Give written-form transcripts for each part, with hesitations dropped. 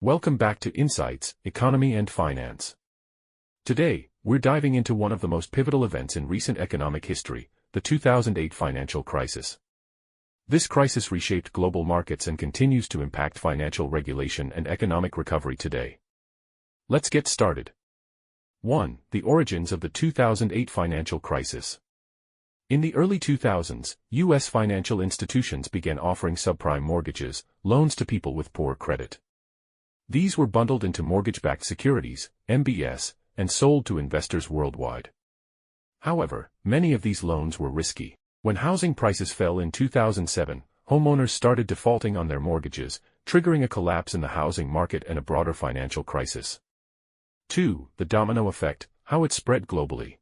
Welcome back to Insights, Economy and Finance. Today, we're diving into one of the most pivotal events in recent economic history, the 2008 financial crisis. This crisis reshaped global markets and continues to impact financial regulation and economic recovery today. Let's get started. 1. The origins of the 2008 financial crisis. In the early 2000s, U.S. financial institutions began offering subprime mortgages, loans to people with poor credit. These were bundled into mortgage-backed securities, MBS, and sold to investors worldwide. However, many of these loans were risky. When housing prices fell in 2007, homeowners started defaulting on their mortgages, triggering a collapse in the housing market and a broader financial crisis. 2. The domino effect, how it spread globally.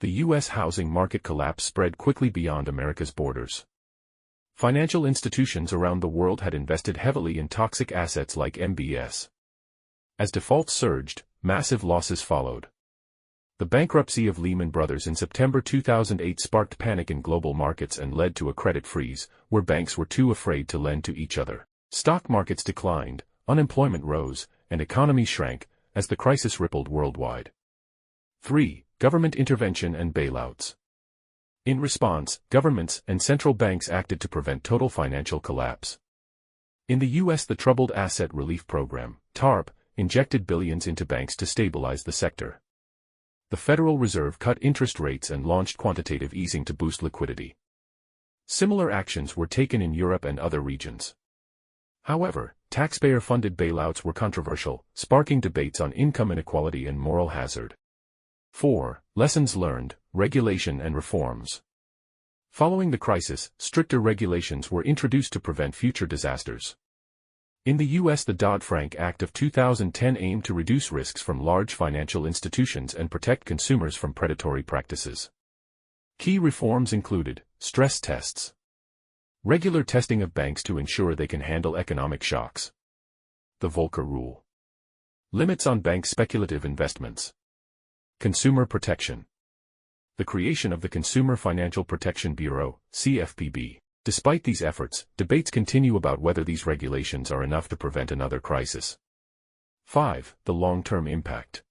The U.S. housing market collapse spread quickly beyond America's borders. Financial institutions around the world had invested heavily in toxic assets like MBS. As defaults surged, massive losses followed. The bankruptcy of Lehman Brothers in September 2008 sparked panic in global markets and led to a credit freeze, where banks were too afraid to lend to each other. Stock markets declined, unemployment rose, and economies shrank, as the crisis rippled worldwide. 3. Government intervention and bailouts. In response, governments and central banks acted to prevent total financial collapse. In the U.S., the Troubled Asset Relief Program, TARP, injected billions into banks to stabilize the sector. The Federal Reserve cut interest rates and launched quantitative easing to boost liquidity. Similar actions were taken in Europe and other regions. However, taxpayer-funded bailouts were controversial, sparking debates on income inequality and moral hazard. 4. Lessons learned, regulation and reforms. Following the crisis, stricter regulations were introduced to prevent future disasters. In the U.S., the Dodd-Frank Act of 2010 aimed to reduce risks from large financial institutions and protect consumers from predatory practices. Key reforms included stress tests, regular testing of banks to ensure they can handle economic shocks, the Volcker Rule, limits on bank speculative investments, consumer protection, the creation of the Consumer Financial Protection Bureau, CFPB. Despite these efforts, debates continue about whether these regulations are enough to prevent another crisis. 5. The long-term impact.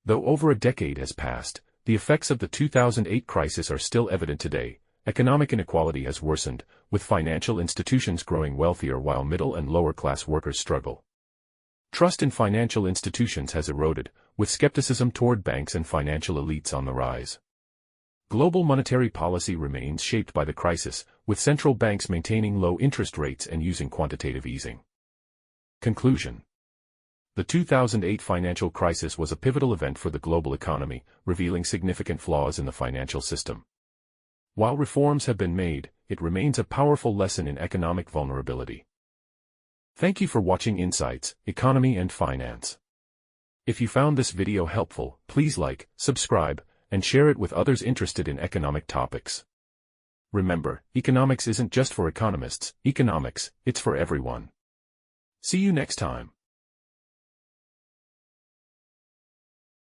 Though over a decade has passed, the effects of the 2008 crisis are still evident today. Economic inequality has worsened, with financial institutions growing wealthier while middle and lower-class workers struggle. Trust in financial institutions has eroded, with skepticism toward banks and financial elites on the rise. Global monetary policy remains shaped by the crisis, with central banks maintaining low interest rates and using quantitative easing. Conclusion. The 2008 financial crisis was a pivotal event for the global economy, revealing significant flaws in the financial system. While reforms have been made, it remains a powerful lesson in economic vulnerability. Thank you for watching Insights, Economy and Finance. If you found this video helpful, please like, subscribe, and share it with others interested in economic topics. Remember, economics isn't just for economists, it's for everyone. See you next time.